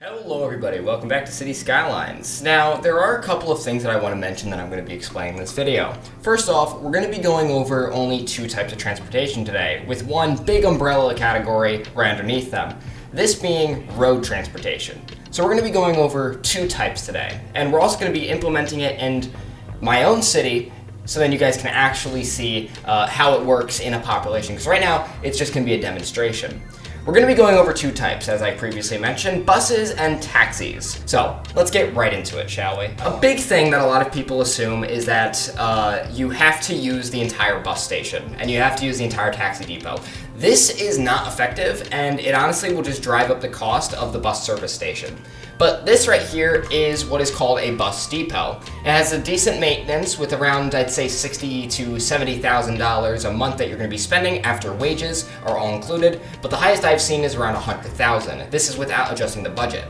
Hello everybody, welcome back to City Skylines. Now, there are a couple of things that I want to mention that I'm going to be explaining in this video. First off, we're going to be going over only two types of transportation today, with one big umbrella category right underneath them. This being road transportation. So we're going to be going over two types today, and we're also going to be implementing it in my own city, so then you guys can actually see how it works in a population, because right now, it's just going to be a demonstration. We're going to be going over two types, as I previously mentioned, buses and taxis. So, let's get right into it, shall we? A big thing that a lot of people assume is that you have to use the entire bus station, and you have to use the entire taxi depot. This is not effective, and it honestly will just drive up the cost of the bus service station. But this right here is what is called a bus depot. It has a decent maintenance with around, I'd say, $60,000 to $70,000 a month that you're going to be spending after wages are all included, but the highest I've seen is around $100,000. This is without adjusting the budget.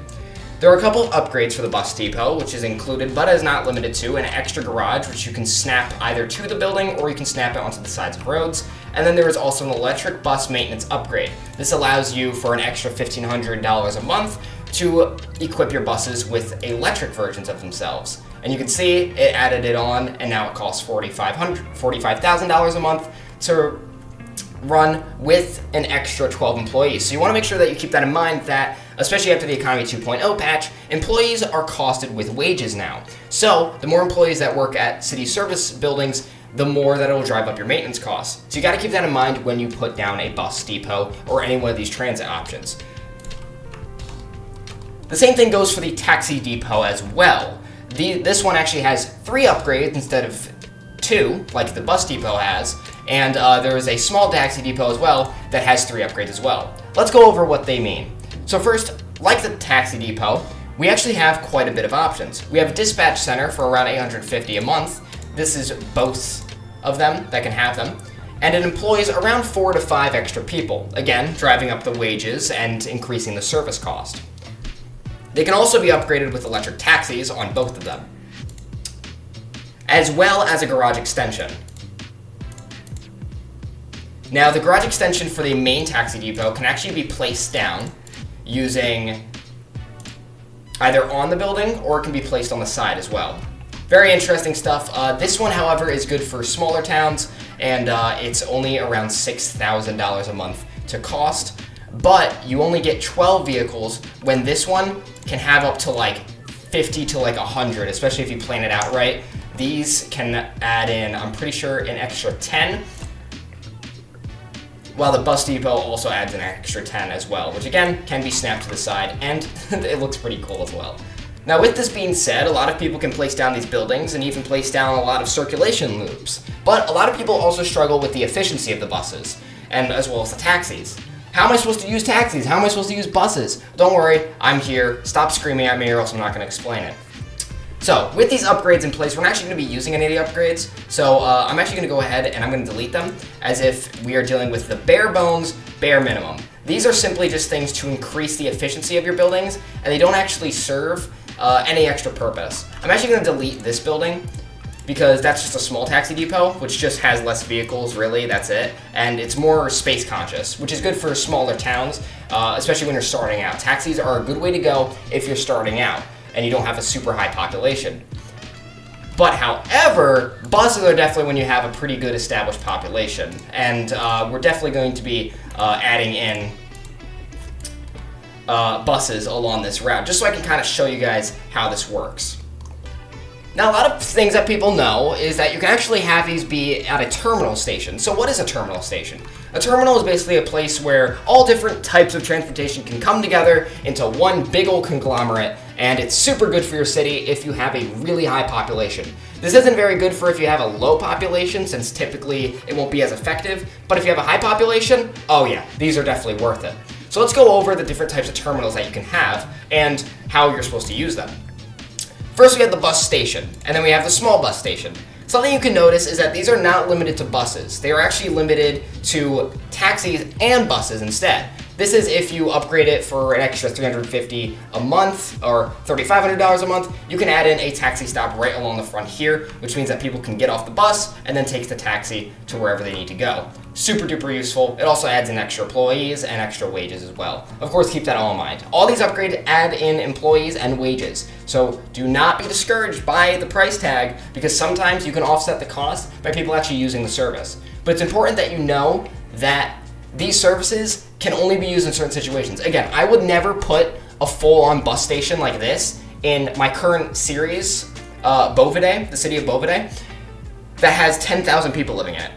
There are a couple of upgrades for the bus depot, which is included, but is not limited to, an extra garage, which you can snap either to the building or you can snap it onto the sides of roads. And then there is also an electric bus maintenance upgrade. This allows you for an extra $1,500 a month to equip your buses with electric versions of themselves. And you can see it added it on, and now it costs $45,000 a month to run with an extra 12 employees. So you want to make sure that you keep that in mind, that especially after the Economy 2.0 patch, employees are costed with wages now. So the more employees that work at city service buildings, the more that it will drive up your maintenance costs. So you got to keep that in mind when you put down a bus depot or any one of these transit options. The same thing goes for the taxi depot as well. This one actually has 3 upgrades instead of 2, like the bus depot has, and there is a small taxi depot as well that has 3 upgrades as well. Let's go over what they mean. So first, like the taxi depot, we actually have quite a bit of options. We have a dispatch center for around $850 a month. This is both of them that can have them. And it employs around 4 to 5 extra people, again, driving up the wages and increasing the service cost. They can also be upgraded with electric taxis on both of them, as well as a garage extension. Now, the garage extension for the main taxi depot can actually be placed down using either on the building, or it can be placed on the side as well. Very interesting stuff. This one, however, is good for smaller towns, and it's only around $6,000 a month to cost. But you only get 12 vehicles when this one can have up to like 50 to like 100, especially if you plan it out right. These can add in, I'm pretty sure, an extra 10, while the bus depot also adds an extra 10 as well, which again can be snapped to the side, and it looks pretty cool as well. Now, with this being said, a lot of people can place down these buildings and even place down a lot of circulation loops. But a lot of people also struggle with the efficiency of the buses, and as well as the taxis. How am I supposed to use taxis? How am I supposed to use buses? Don't worry, I'm here. Stop screaming at me or else I'm not going to explain it. So, with these upgrades in place, we're not actually going to be using any of the upgrades. So, I'm actually going to go ahead and I'm going to delete them as if we are dealing with the bare bones, bare minimum. These are simply just things to increase the efficiency of your buildings, and they don't actually serve any extra purpose. I'm actually going to delete this building, because that's just a small taxi depot, which just has less vehicles, really, that's it. And it's more space conscious, which is good for smaller towns, especially when you're starting out. Taxis are a good way to go if you're starting out and you don't have a super high population. But however, buses are definitely when you have a pretty good established population. And we're definitely going to be adding in buses along this route, just so I can kind of show you guys how this works. Now, a lot of things that people know is that you can actually have these be at a terminal station. So what is a terminal station? A terminal is basically a place where all different types of transportation can come together into one big old conglomerate, and it's super good for your city if you have a really high population. This isn't very good for if you have a low population, since typically it won't be as effective, but if you have a high population, oh yeah, these are definitely worth it. So let's go over the different types of terminals that you can have and how you're supposed to use them. First, we have the bus station, and then we have the small bus station. Something you can notice is that these are not limited to buses. They are actually limited to taxis and buses instead. This is if you upgrade it for an extra $350 a month or $3,500 a month, you can add in a taxi stop right along the front here, which means that people can get off the bus and then take the taxi to wherever they need to go. Super duper useful. It also adds in extra employees and extra wages as well. Of course, keep that all in mind. All these upgrades add in employees and wages. So do not be discouraged by the price tag, because sometimes you can offset the cost by people actually using the service. But it's important that you know that these services can only be used in certain situations. Again, I would never put a full-on bus station like this in my current series, Bovidae, the city of Bovidae, that has 10,000 people living in it.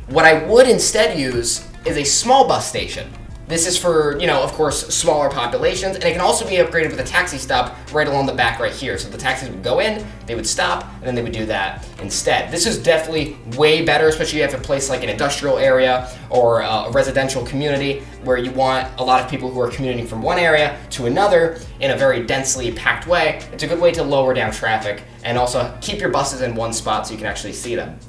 What I would instead use is a small bus station. This is for, of course, smaller populations, and it can also be upgraded with a taxi stop right along the back right here. So the taxis would go in, they would stop, and then they would do that instead. This is definitely way better, especially if you have a place like an industrial area or a residential community where you want a lot of people who are commuting from one area to another in a very densely packed way. It's a good way to lower down traffic and also keep your buses in one spot so you can actually see them.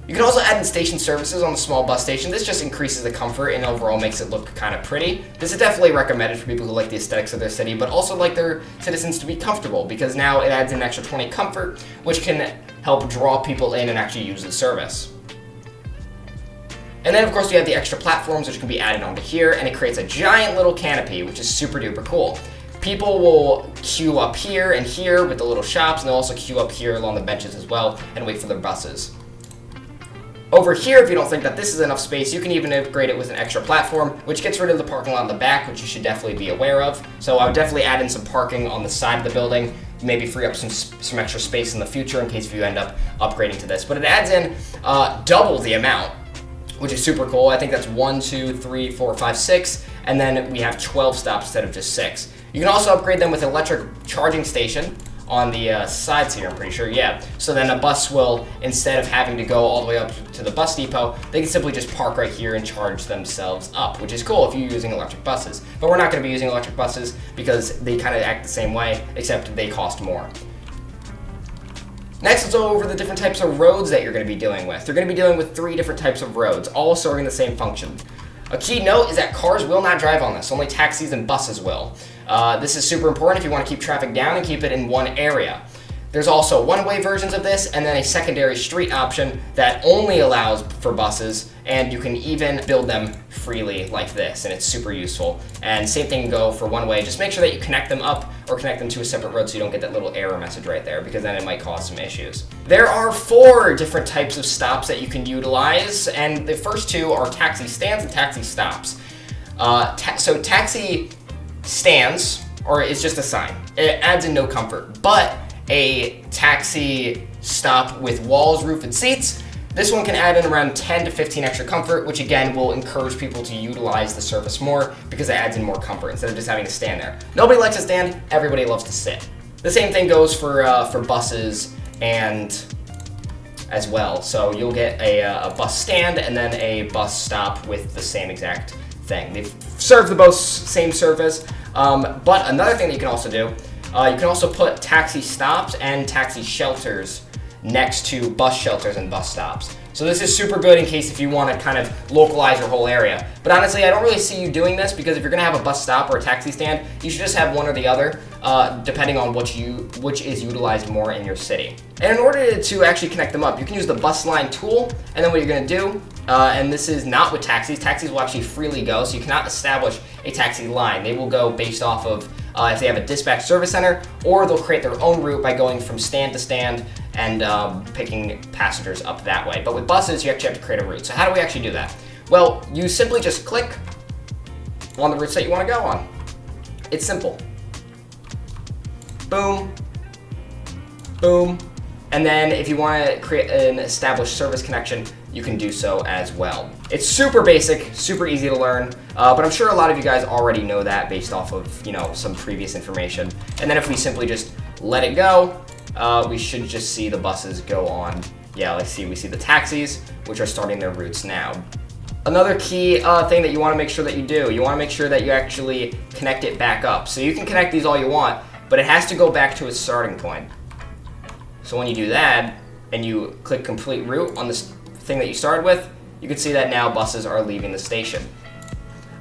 You can also add in station services on the small bus station. This just increases the comfort and overall makes it look kind of pretty. This is definitely recommended for people who like the aesthetics of their city, but also like their citizens to be comfortable, because now it adds an extra 20 comfort, which can help draw people in and actually use the service. And then of course you have the extra platforms which can be added onto here, and it creates a giant little canopy, which is super duper cool. People will queue up here and here with the little shops, and they'll also queue up here along the benches as well and wait for their buses. Over here, if you don't think that this is enough space, you can even upgrade it with an extra platform, which gets rid of the parking lot in the back, which you should definitely be aware of. So I would definitely add in some parking on the side of the building, maybe free up some extra space in the future in case if you end up upgrading to this. But it adds in double the amount, which is super cool. I think that's 1, 2, 3, 4, 5, 6, and then we have 12 stops instead of just 6. You can also upgrade them with an electric charging station on the sides here, I'm pretty sure, yeah. So then a bus will, instead of having to go all the way up to the bus depot, they can simply just park right here and charge themselves up, which is cool if you're using electric buses. But we're not going to be using electric buses because they kind of act the same way, except they cost more. Next, let's go over the different types of roads that you're going to be dealing with. You're going to be dealing with 3 different types of roads, all serving the same function. A key note is that cars will not drive on this, only taxis and buses will. This is super important if you want to keep traffic down and keep it in one area. There's also one-way versions of this, and then a secondary street option that only allows for buses, and you can even build them freely like this, and it's super useful. And same thing can go for one-way. Just make sure that you connect them up or connect them to a separate road so you don't get that little error message right there, because then it might cause some issues. There are 4 different types of stops that you can utilize, and the first 2 are taxi stands and taxi stops. So taxi stands, or it's just a sign. It adds in no comfort, but a taxi stop with walls, roof, and seats, this one can add in around 10 to 15 extra comfort, which again will encourage people to utilize the service more because it adds in more comfort instead of just having to stand there. Nobody likes to stand, everybody loves to sit. The same thing goes for buses and as well. So you'll get a bus stand and then a bus stop with the same exact thing. They serve the both same service, but another thing that you can also do, you can also put taxi stops and taxi shelters next to bus shelters and bus stops. So this is super good in case if you want to kind of localize your whole area. But honestly, I don't really see you doing this because if you're going to have a bus stop or a taxi stand, you should just have one or the other, depending on which is utilized more in your city. And in order to actually connect them up, you can use the bus line tool, and then what you're going to do, and this is not with taxis. Taxis will actually freely go, so you cannot establish a taxi line. They will go based off of if they have a dispatch service center, or they'll create their own route by going from stand to stand and picking passengers up that way. But with buses, you actually have to create a route. So how do we actually do that? Well, you simply just click on the routes that you want to go on. It's simple. Boom, boom. And then if you want to create an established service connection, you can do so as well. It's super basic, super easy to learn, but I'm sure a lot of you guys already know that based off of some previous information. And then if we simply just let it go, we should just see the buses go on. Yeah, we see the taxis, which are starting their routes now. Another key thing that you want to make sure that you do, you want to make sure that you actually connect it back up. So you can connect these all you want, but it has to go back to its starting point. So when you do that, and you click complete route on this thing that you started with, you can see that now buses are leaving the station.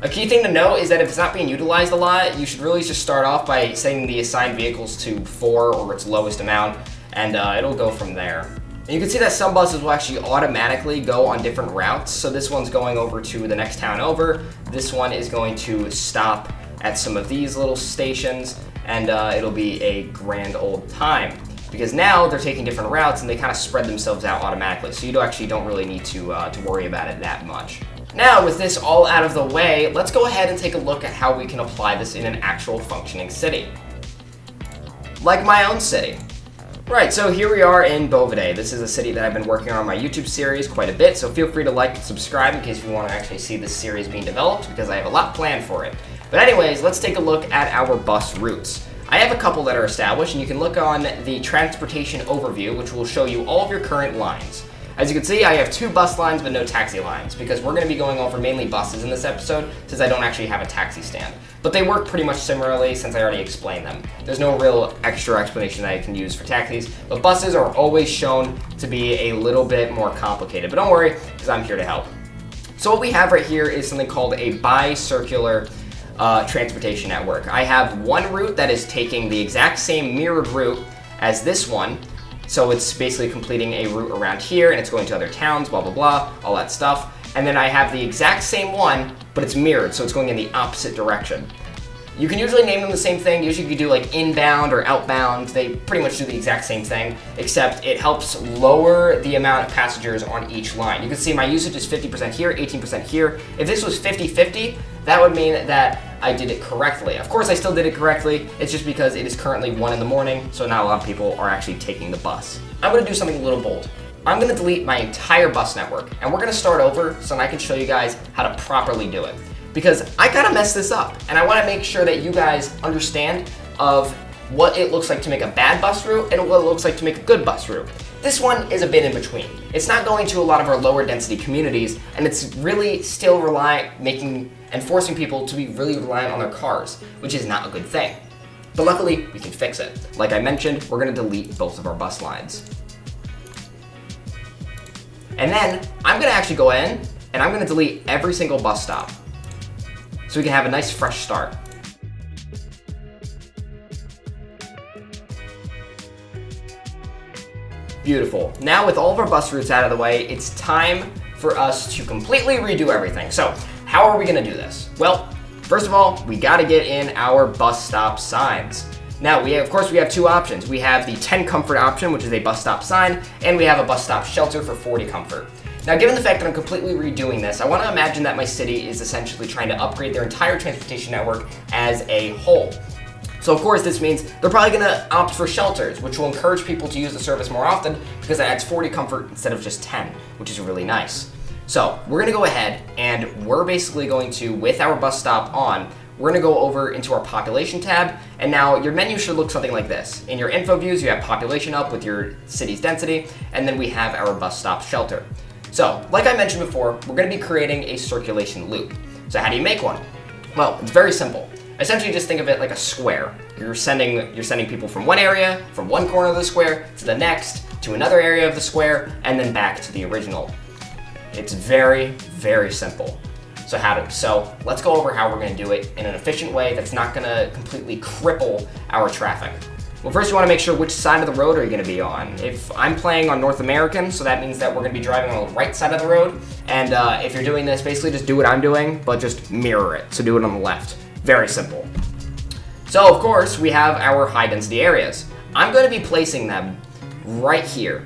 A key thing to note is that if it's not being utilized a lot, you should really just start off by setting the assigned vehicles to 4 or its lowest amount, and it'll go from there. And you can see that some buses will actually automatically go on different routes. So this one's going over to the next town over. This one is going to stop at some of these little stations, and it'll be a grand old time. Because now they're taking different routes and they kind of spread themselves out automatically. So you actually don't really need to worry about it that much. Now, with this all out of the way, let's go ahead and take a look at how we can apply this in an actual functioning city. Like my own city. Right, so here we are in Boviday. This is a city that I've been working on my YouTube series quite a bit, so feel free to like and subscribe in case you want to actually see this series being developed, because I have a lot planned for it. But anyways, let's take a look at our bus routes. I have a couple that are established, and you can look on the Transportation overview, which will show you all of your current lines. As you can see, I have 2 bus lines but no taxi lines, because we're going to be going over mainly buses in this episode, since I don't actually have a taxi stand. But they work pretty much similarly since I already explained them. There's no real extra explanation that I can use for taxis, but buses are always shown to be a little bit more complicated. But don't worry, because I'm here to help. So what we have right here is something called a bicircular transportation network. I have one route that is taking the exact same mirrored route as this one. So it's basically completing a route around here, and it's going to other towns, blah, blah, blah, all that stuff. And then I have the exact same one, but it's mirrored, so it's going in the opposite direction. You can usually name them the same thing. Usually you could do like inbound or outbound. They pretty much do the exact same thing, except it helps lower the amount of passengers on each line. You can see my usage is 50% here, 18% here. If this was 50-50, that would mean that I did it correctly. Of course, I still did it correctly. It's just because it is currently 1 in the morning, so not a lot of people are actually taking the bus. I'm gonna do something a little bold. I'm gonna delete my entire bus network, and we're gonna start over so I can show you guys how to properly do it. Because I kind of messed this up, and I want to make sure that you guys understand of what it looks like to make a bad bus route and what it looks like to make a good bus route. This one is a bit in between. It's not going to a lot of our lower density communities, and it's really still making and forcing people to be really reliant on their cars, which is not a good thing. But luckily, we can fix it. Like I mentioned, we're going to delete both of our bus lines. And then I'm going to actually go in and I'm going to delete every single bus stop, so we can have a nice fresh start. Beautiful. Now with all of our bus routes out of the way, it's time for us to completely redo everything. So how are we gonna do this? Well, first of all, we gotta get in our bus stop signs. Now, of course, we have 2 options. We have the 10 comfort option, which is a bus stop sign, and we have a bus stop shelter for 40 comfort. Now, given the fact that I'm completely redoing this, I want to imagine that my city is essentially trying to upgrade their entire transportation network as a whole. So of course this means they're probably going to opt for shelters, which will encourage people to use the service more often because it adds 40 comfort instead of just 10, which is really nice. So we're going to go ahead and we're basically going to, with our bus stop on, we're going to go over into our population tab, and now your menu should look something like this. In your info views, you have population up with your city's density, and then we have our bus stop shelter. So, like I mentioned before, we're going to be creating a circulation loop. So how do you make one? Well, it's very simple. Essentially, just think of it like a square. You're sending people from one area, from one corner of the square, to the next, to another area of the square, and then back to the original. It's very, very simple. So let's go over how we're going to do it in an efficient way that's not going to completely cripple our traffic. Well, first you want to make sure which side of the road are you going to be on. If I'm playing on North American, so that means that we're going to be driving on the right side of the road. And if you're doing this, basically just do what I'm doing, but just mirror it. So do it on the left. Very simple. So of course, we have our high density areas. I'm going to be placing them right here.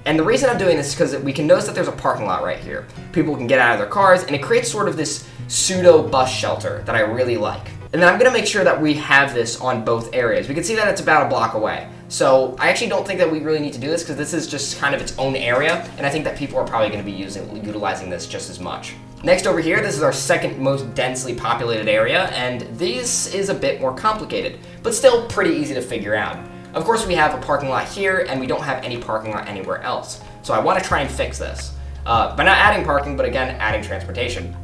And the reason I'm doing this is because we can notice that there's a parking lot right here. People can get out of their cars, and it creates sort of this pseudo bus shelter that I really like. And then I'm going to make sure that we have this on both areas. We can see that it's about a block away. So I actually don't think that we really need to do this because this is just kind of its own area, and I think that people are probably going to be utilizing this just as much. Next over here, this is our second most densely populated area, and this is a bit more complicated, but still pretty easy to figure out. Of course, we have a parking lot here, and we don't have any parking lot anywhere else. So I want to try and fix this. By not adding parking, but again, adding transportation.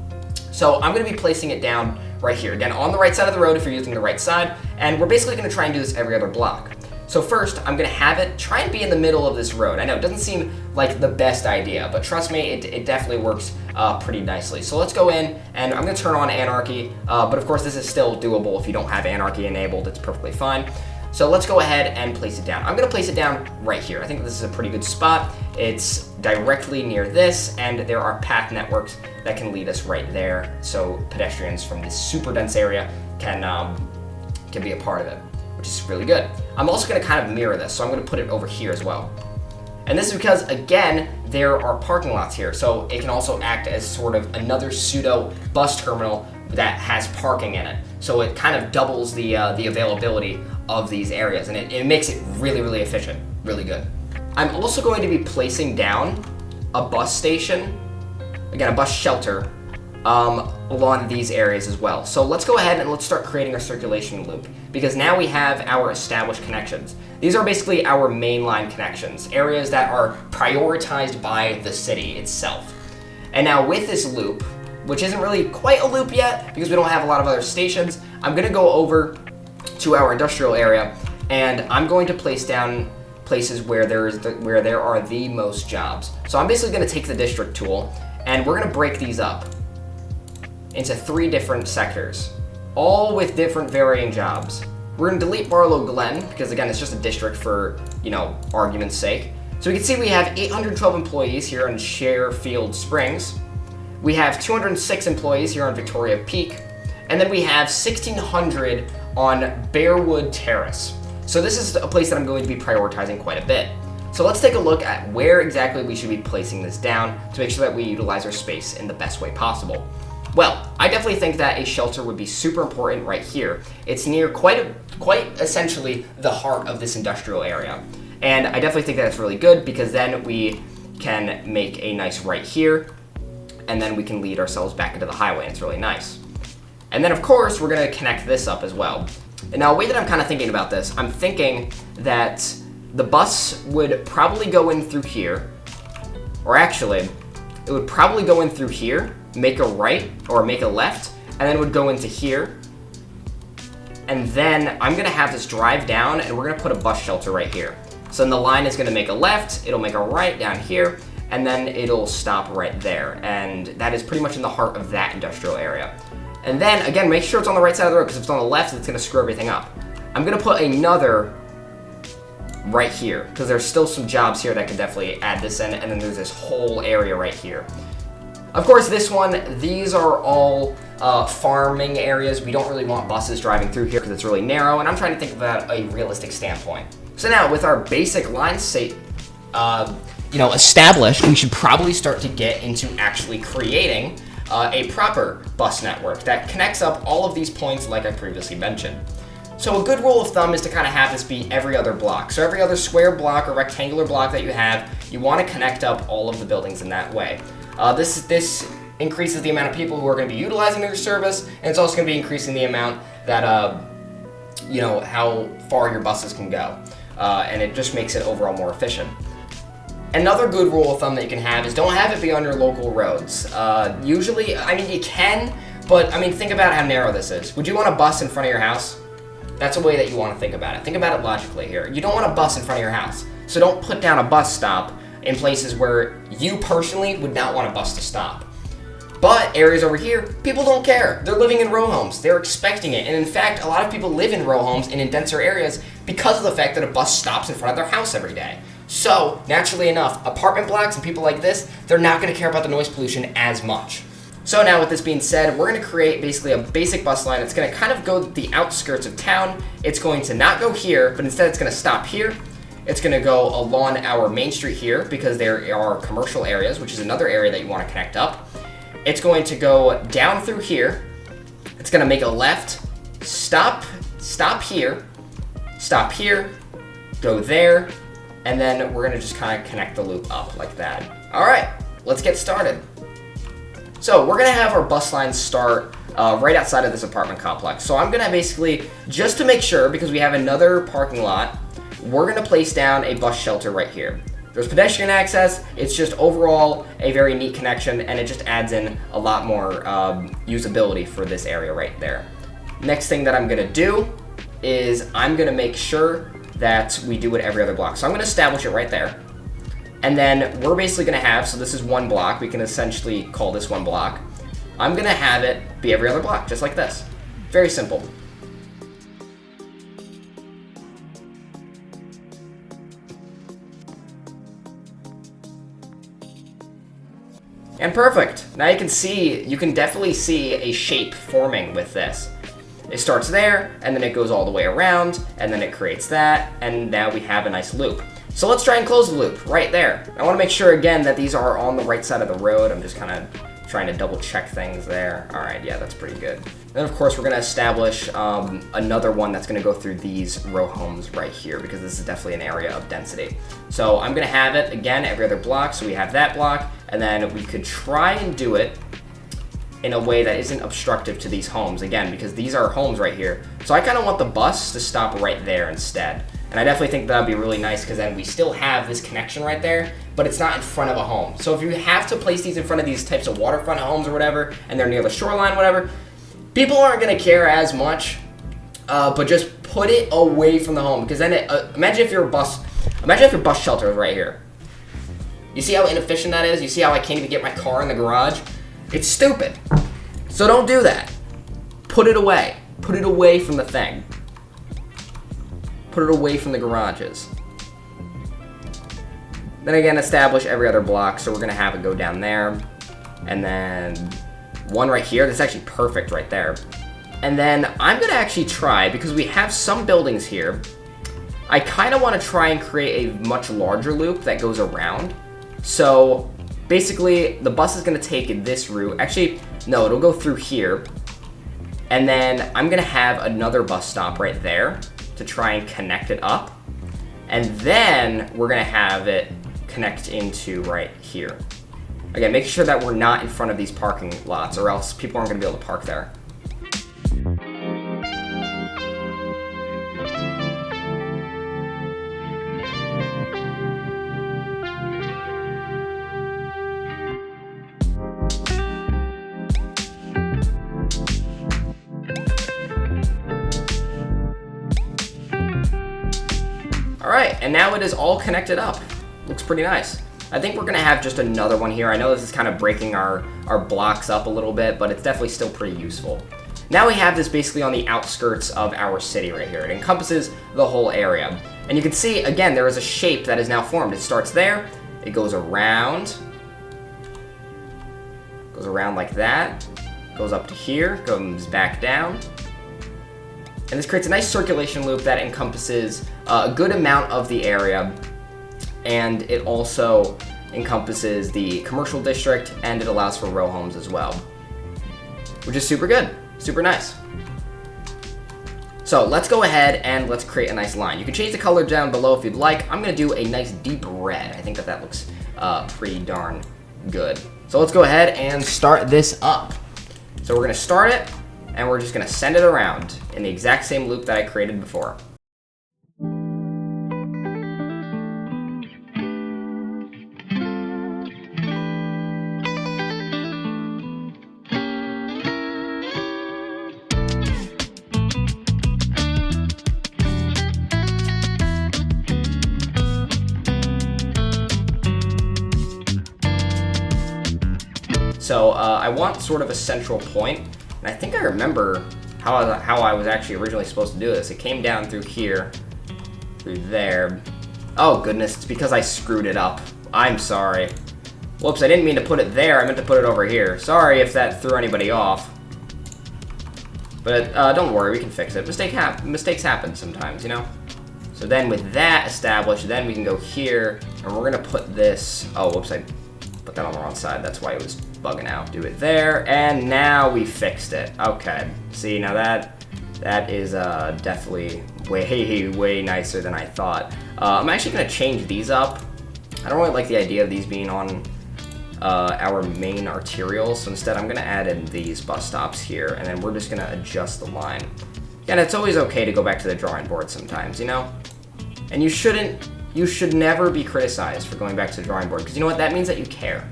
So I'm going to be placing it down right here. Again, on the right side of the road if you're using the right side, and we're basically going to try and do this every other block. So first, I'm going to have it try and be in the middle of this road. I know it doesn't seem like the best idea, but trust me, it definitely works pretty nicely. So let's go in, and I'm going to turn on anarchy, but of course this is still doable if you don't have anarchy enabled. It's perfectly fine. So let's go ahead and place it down. I'm gonna place it down right here. I think this is a pretty good spot. It's directly near this, and there are path networks that can lead us right there. So pedestrians from this super dense area can be a part of it, which is really good. I'm also gonna kind of mirror this, so I'm gonna put it over here as well. And this is because, again, there are parking lots here, so it can also act as sort of another pseudo bus terminal that has parking in it. So it kind of doubles the availability of these areas, and it makes it really, really efficient, really good. I'm also going to be placing down a bus station, again, a bus shelter, along these areas as well. So let's go ahead and let's start creating our circulation loop, because now we have our established connections. These are basically our mainline connections, areas that are prioritized by the city itself. And now with this loop, which isn't really quite a loop yet because we don't have a lot of other stations, I'm gonna go over to our industrial area, and I'm going to place down places where there are the most jobs. So I'm basically gonna take the district tool, and we're gonna break these up into 3 different sectors, all with different varying jobs. We're gonna delete Barlow Glen, because again, it's just a district for, argument's sake. So we can see we have 812 employees here in Sharefield Springs. We have 206 employees here on Victoria Peak, and then we have 1,600 on Bearwood Terrace. So this is a place that I'm going to be prioritizing quite a bit. So let's take a look at where exactly we should be placing this down to make sure that we utilize our space in the best way possible. Well, I definitely think that a shelter would be super important right here. It's near quite essentially the heart of this industrial area. And I definitely think that it's really good, because then we can make a nice right here, and then we can lead ourselves back into the highway, and it's really nice. And then of course, we're gonna connect this up as well. And now, the way that I'm kind of thinking about this, I'm thinking that the bus would probably go in through here, or actually, it would probably go in through here, make a right, or make a left, and then would go into here. And then I'm gonna have this drive down, and we're gonna put a bus shelter right here. So then the line is gonna make a left, it'll make a right down here, and then it'll stop right there. And that is pretty much in the heart of that industrial area. And then, again, make sure it's on the right side of the road, because if it's on the left, it's gonna screw everything up. I'm gonna put another right here, because there's still some jobs here that can definitely add this in, and then there's this whole area right here. Of course, these are all farming areas. We don't really want buses driving through here because it's really narrow, and I'm trying to think about a realistic standpoint. So now, with our basic line state, established, we should probably start to get into actually creating a proper bus network that connects up all of these points like I previously mentioned. So a good rule of thumb is to kind of have this be every other block. So every other square block or rectangular block that you have, you want to connect up all of the buildings in that way. This increases the amount of people who are going to be utilizing their service, and it's also going to be increasing the amount that, how far your buses can go. And it just makes it overall more efficient. Another good rule of thumb that you can have is don't have it be on your local roads. Usually, you can, but think about how narrow this is. Would you want a bus in front of your house? That's a way that you want to think about it. Think about it logically here. You don't want a bus in front of your house. So don't put down a bus stop in places where you personally would not want a bus to stop. But areas over here, people don't care. They're living in row homes. They're expecting it. And in fact, a lot of people live in row homes and in denser areas because of the fact that a bus stops in front of their house every day. So, naturally enough, apartment blocks and people like this, they're not going to care about the noise pollution as much. So now with this being said, we're going to create basically a basic bus line. It's going to kind of go the outskirts of town. It's going to not go here, but instead it's going to stop here. It's going to go along our main street here because there are commercial areas, which is another area that you want to connect up. It's going to go down through here. It's going to make a left, stop here, go there, and then we're going to just kind of connect the loop up like that. All right, let's get started. So we're going to have our bus line start right outside of this apartment complex. So I'm going to basically, just to make sure, because we have another parking lot, we're going to place down a bus shelter right here. There's pedestrian access. It's just overall a very neat connection, and it just adds in a lot more usability for this area right there. Next thing that I'm going to do is I'm going to make sure that we do it every other block. So I'm going to establish it right there. And then we're basically going to have, so this is one block. We can essentially call this one block. I'm going to have it be every other block, just like this. Very simple. And perfect. Now you can definitely see a shape forming with this. It starts there, and then it goes all the way around, and then it creates that, and now we have a nice loop. So let's try and close the loop right there. I want to make sure again that these are on the right side of the road. I'm just kind of trying to double check things there. All right, yeah, that's pretty good. Then of course we're gonna establish another one that's gonna go through these row homes right here, because this is definitely an area of density. So I'm gonna have it again every other block, so we have that block, and then we could try and do it in a way that isn't obstructive to these homes, again, because these are homes right here. So I kind of want the bus to stop right there instead. And I definitely think that would be really nice, because then we still have this connection right there, but it's not in front of a home. So if you have to place these in front of these types of waterfront homes or whatever, and they're near the shoreline, whatever, people aren't gonna care as much, but just put it away from the home, because then imagine if your bus shelter is right here. You see how inefficient that is? You see how I can't even get my car in the garage? It's stupid. So don't do that. Put it away. Put it away from the thing. Put it away from the garages. Then again, establish every other block. So we're gonna have it go down there. And then one right here. That's actually perfect right there. And then I'm gonna actually try, because we have some buildings here, I kind of want to try and create a much larger loop that goes around. So basically, the bus is going to take this route. Actually, no, it'll go through here. And then I'm going to have another bus stop right there to try and connect it up. And then we're going to have it connect into right here. Again, making sure that we're not in front of these parking lots, or else people aren't going to be able to park there. All right, and now it is all connected up. Looks pretty nice. I think we're gonna have just another one here. I know this is kind of breaking our blocks up a little bit, but it's definitely still pretty useful. Now we have this basically on the outskirts of our city right here. It encompasses the whole area. And you can see, again, there is a shape that is now formed. It starts there, it goes around like that, goes up to here, comes back down. And this creates a nice circulation loop that encompasses a good amount of the area, and it also encompasses the commercial district, and it allows for row homes as well, which is super good, super nice. So let's go ahead and let's create a nice line. You can change the color down below if you'd like. I'm gonna do a nice deep red. I think that looks pretty darn good. So let's go ahead and start this up. So we're gonna start it, and we're just gonna send it around in the exact same loop that I created before. So I want sort of a central point, and I think I remember how I was actually originally supposed to do this. It came down through here, through there. Oh goodness, it's because I screwed it up. I'm sorry. Whoops, I didn't mean to put it there. I meant to put it over here. Sorry if that threw anybody off. But don't worry, we can fix it. Mistakes happen sometimes, you know? So then with that established, then we can go here, and we're gonna put this, oh whoops, I put that on the wrong side. That's why it was bugging out. Do it there, and now we fixed it. Okay, see, now that is definitely way nicer than I thought. I'm actually gonna change these up. I don't really like the idea of these being on our main arterials, so instead I'm gonna add in these bus stops here, and then we're just gonna adjust the line. And it's always okay to go back to the drawing board sometimes, you know? And you should never be criticized for going back to the drawing board, because you know what, that means that you care.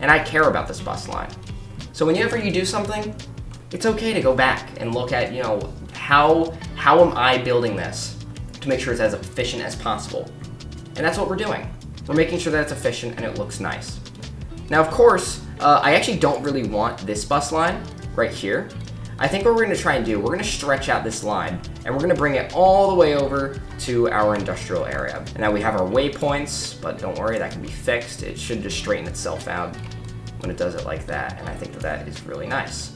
And I care about this bus line. So whenever you do something, it's okay to go back and look at, you know, how am I building this to make sure it's as efficient as possible. And that's what we're doing. We're making sure that it's efficient and it looks nice. Now, of course, I actually don't really want this bus line right here. I think what we're gonna try and do, we're gonna stretch out this line, and we're gonna bring it all the way over to our industrial area. And now we have our waypoints, but don't worry, that can be fixed. It should just straighten itself out. when it does it like that, and I think that that is really nice.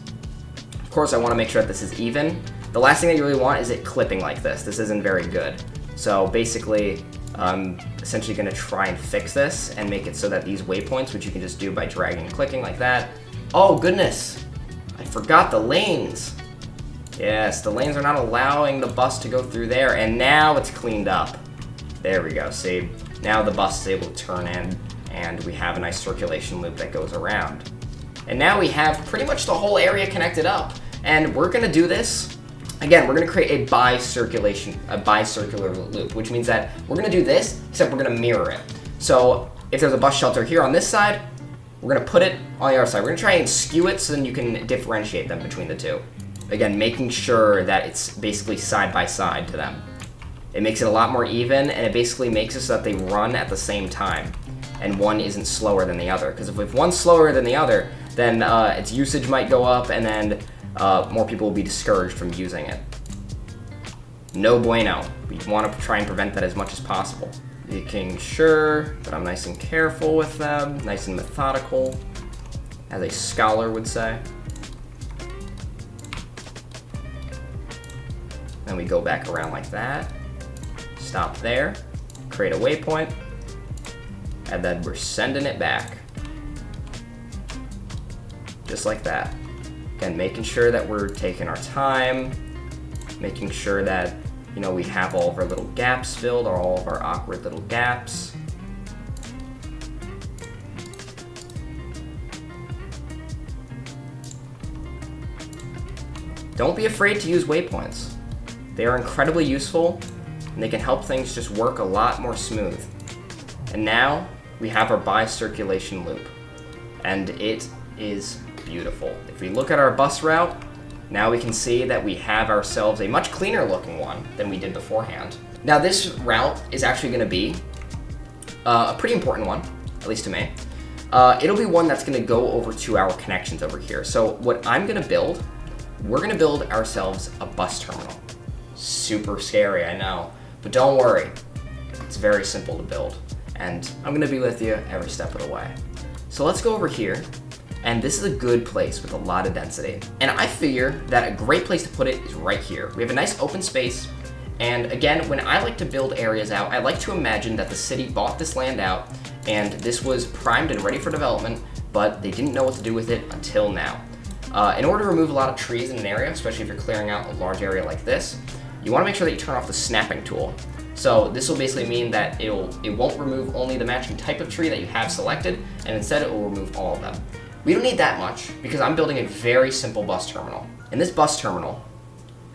Of course, I want to make sure that this is even. The last thing that you really want is it clipping like this. This isn't very good. So basically, I'm essentially going to try and fix this and make it so that these waypoints, which you can just do by dragging and clicking like that. Oh, goodness. I forgot the lanes. Yes, the lanes are not allowing the bus to go through there, and now it's cleaned up. There we go, see? Now the bus is able to turn in, and we have a nice circulation loop that goes around. And now we have pretty much the whole area connected up. And we're gonna do this. Again, we're gonna create a bicircular loop, which means that we're gonna do this, except we're gonna mirror it. So if there's a bus shelter here on this side, we're gonna put it on the other side. We're gonna try and skew it so then you can differentiate them between the two. Again, making sure that it's basically side by side to them. It makes it a lot more even, and it basically makes it so that they run at the same time, and one isn't slower than the other. Because if one's slower than the other, then its usage might go up, and then more people will be discouraged from using it. No bueno. We want to try and prevent that as much as possible. Making sure that I'm nice and careful with them, nice and methodical, as a scholar would say. Then we go back around like that. Stop there, create a waypoint, and then we're sending it back. Just like that. Again, making sure that we're taking our time, making sure that, you know, we have all of our little gaps filled, or all of our awkward little gaps. Don't be afraid to use waypoints. They are incredibly useful, and they can help things just work a lot more smooth. And now we have our bi-circulation loop, and it is beautiful. If we look at our bus route, now we can see that we have ourselves a much cleaner looking one than we did beforehand. Now this route is actually going to be a pretty important one, at least to me. It'll be one that's going to go over to our connections over here. So what I'm going to build, we're going to build ourselves a bus terminal. Super scary, I know, but don't worry. It's very simple to build, and I'm going to be with you every step of the way. So let's go over here, and this is a good place with a lot of density. And I figure that a great place to put it is right here. We have a nice open space, and again, when I like to build areas out, I like to imagine that the city bought this land out, and this was primed and ready for development, but they didn't know what to do with it until now. In order to remove a lot of trees in an area, especially if you're clearing out a large area like this, you want to make sure that you turn off the snapping tool. So this will basically mean that it won't remove only the matching type of tree that you have selected, and instead it will remove all of them. We don't need that much because I'm building a very simple bus terminal. And this bus terminal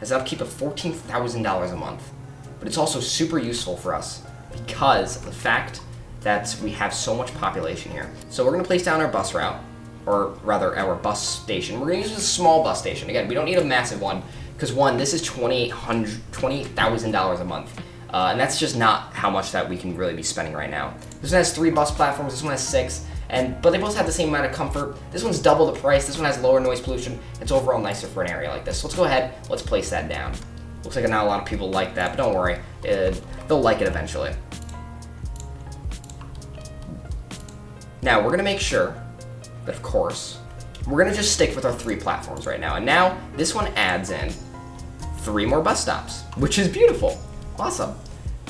has an upkeep of $14,000 a month. But it's also super useful for us because of the fact that we have so much population here. So we're going to place down our bus route, or rather our bus station. We're going to use a small bus station. Again, we don't need a massive one because one, this is $28,000 a month. And that's just not how much that we can really be spending right now. This one has 3 bus platforms, this one has 6, but they both have the same amount of comfort. This one's double the price, this one has lower noise pollution. It's overall nicer for an area like this. So let's go ahead, let's place that down. Looks like not a lot of people like that, but don't worry, they'll like it eventually. Now, we're gonna make sure that, of course, we're gonna just stick with our 3 platforms right now. And now, this one adds in 3 more bus stops, which is beautiful. Awesome.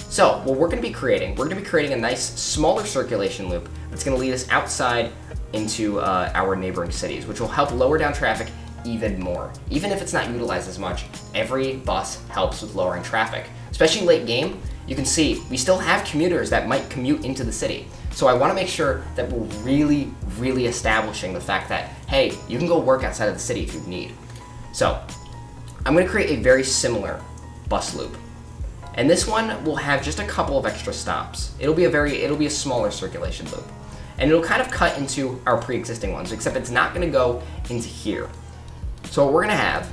So, what we're going to be creating a nice smaller circulation loop that's going to lead us outside into our neighboring cities, which will help lower down traffic even more. Even if it's not utilized as much, every bus helps with lowering traffic. Especially late game, you can see we still have commuters that might commute into the city. So I want to make sure that we're really, really establishing the fact that, hey, you can go work outside of the city if you need. So, I'm going to create a very similar bus loop. And this one will have just a couple of extra stops. It'll be a smaller circulation loop. And it'll kind of cut into our pre-existing ones, except it's not gonna go into here. So what we're gonna have,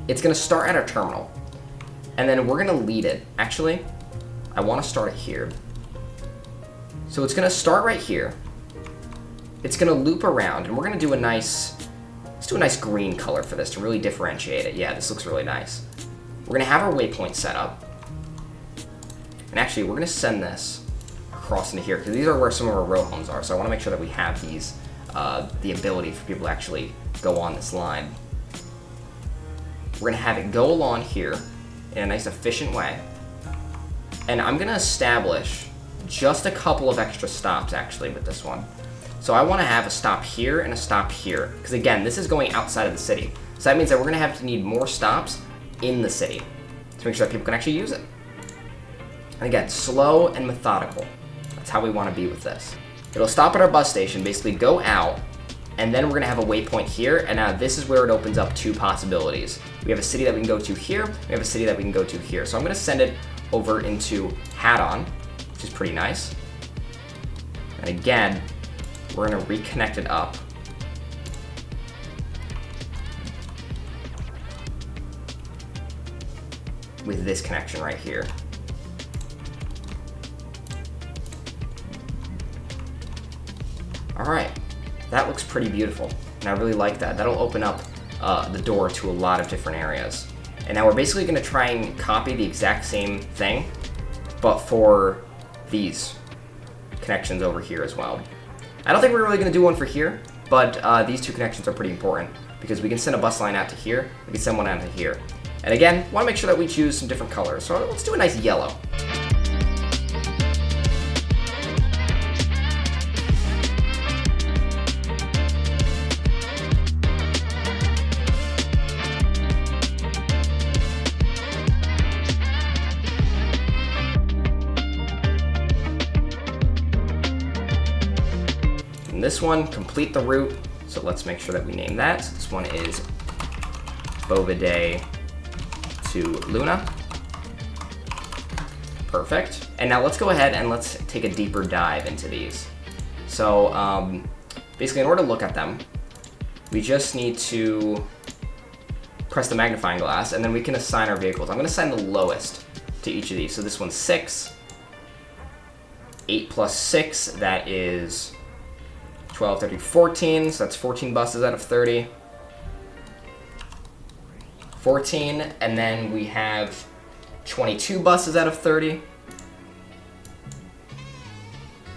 it's gonna start at our terminal, and then we're gonna lead it. Actually, I wanna start it here. So it's gonna start right here. It's gonna loop around, and we're gonna do let's do a nice green color for this to really differentiate it. Yeah, this looks really nice. We're gonna have our waypoint set up. And actually, we're gonna send this across into here, because these are where some of our row homes are, so I wanna make sure that we have these the ability for people to actually go on this line. We're gonna have it go along here in a nice efficient way. And I'm gonna establish just a couple of extra stops actually with this one. So I wanna have a stop here and a stop here. Because again, this is going outside of the city. So that means that we're gonna have to need more stops in the city to make sure that people can actually use it. And again, slow and methodical. That's how we wanna be with this. It'll stop at our bus station, basically go out, and then we're gonna have a waypoint here, and now this is where it opens up two possibilities. We have a city that we can go to here, we have a city that we can go to here. So I'm gonna send it over into Haddon, which is pretty nice. And again, we're gonna reconnect it up. With this connection right here. All right, that looks pretty beautiful, and I really like that. That'll open up the door to a lot of different areas. And now we're basically gonna try and copy the exact same thing, but for these connections over here as well. I don't think we're really gonna do one for here, but these two connections are pretty important because we can send a bus line out to here, we can send one out to here. And again, wanna make sure that we choose some different colors. So let's do a nice yellow. This one, complete the route, so let's make sure that we name that. This one is Bovide to Luna. Perfect. And now let's go ahead and let's take a deeper dive into these. So basically, in order to look at them, we just need to press the magnifying glass, and then we can assign our vehicles. I'm going to assign the lowest to each of these. So this one's 6. 8 plus 6, that is 12, 13, 14, so that's 14 buses out of 30. 14, and then we have 22 buses out of 30.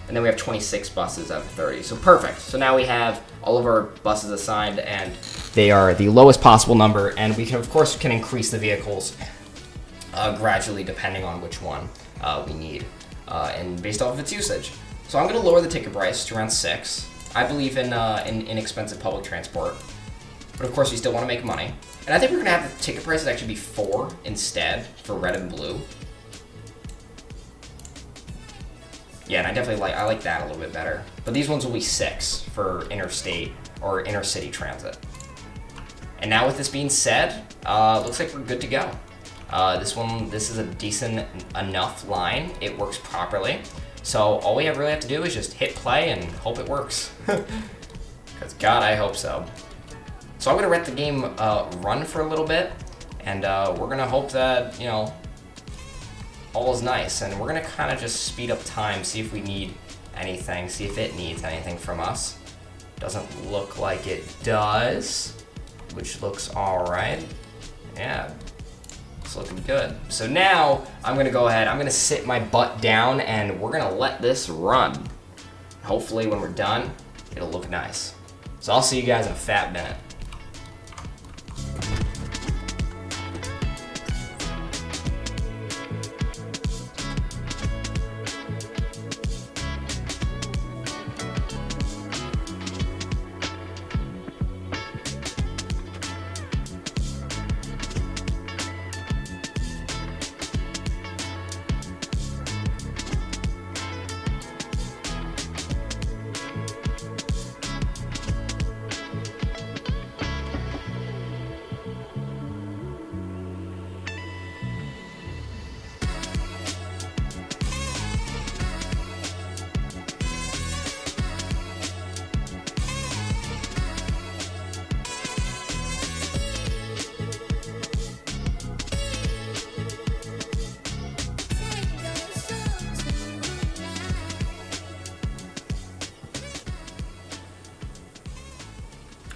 And then we have 26 buses out of 30, so perfect. So now we have all of our buses assigned, and they are the lowest possible number, and we can, of course, increase the vehicles gradually depending on which one we need, and based off of its usage. So I'm gonna lower the ticket price to around 6. I believe in inexpensive public transport, but of course we still want to make money. And I think we're going to have the ticket prices actually be 4 instead for red and blue. Yeah, and I like that a little bit better. But these ones will be 6 for interstate or inner city transit. And now with this being said, looks like we're good to go. This is a decent enough line. It works properly. So all we really have to do is just hit play and hope it works. Because God, I hope so. So I'm gonna let the game run for a little bit, and we're gonna hope that, all is nice, and we're gonna kind of just speed up time, see if we need anything, see if it needs anything from us. Doesn't look like it does, which looks all right. Yeah. It's looking good. So now I'm gonna go ahead, I'm gonna sit my butt down, and we're gonna let this run. Hopefully when we're done, it'll look nice. So I'll see you guys in a fat minute.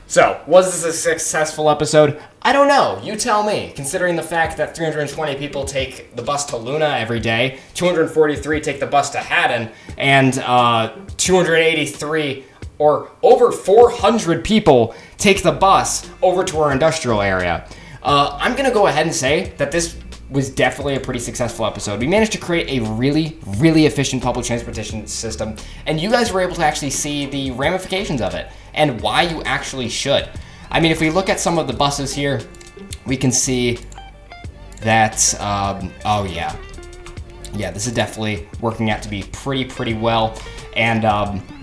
So, was this a successful episode? I don't know. You tell me. Considering the fact that 320 people take the bus to Luna every day, 243 take the bus to Haddon, and 283 or over 400 people take the bus over to our industrial area. I'm gonna go ahead and say that this was definitely a pretty successful episode. We managed to create a really, really efficient public transportation system, and you guys were able to actually see the ramifications of it and why you actually should. I mean, if we look at some of the buses here, we can see that, oh yeah, this is definitely working out to be pretty well. And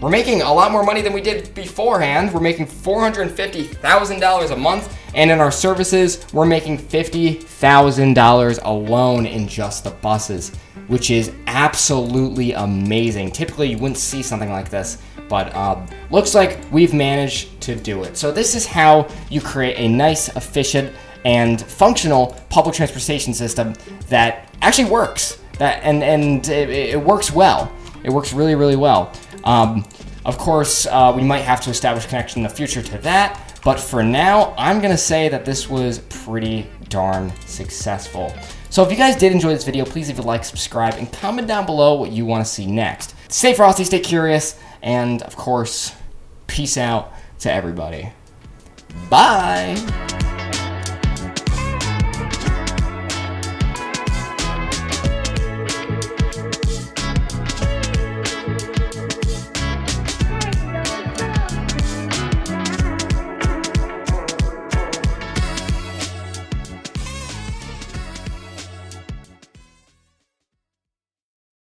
we're making a lot more money than we did beforehand. We're making $450,000 a month, and in our services, we're making $50,000 alone in just the buses, which is absolutely amazing. Typically, you wouldn't see something like this, but looks like we've managed to do it. So this is how you create a nice, efficient, and functional public transportation system that actually works. And it works well. It works really, really well. Of course, we might have to establish a connection in the future to that, but for now, I'm gonna say that this was pretty darn successful. So if you guys did enjoy this video, please leave a like, subscribe, and comment down below what you wanna see next. Stay frosty, stay curious, and of course, peace out to everybody. Bye!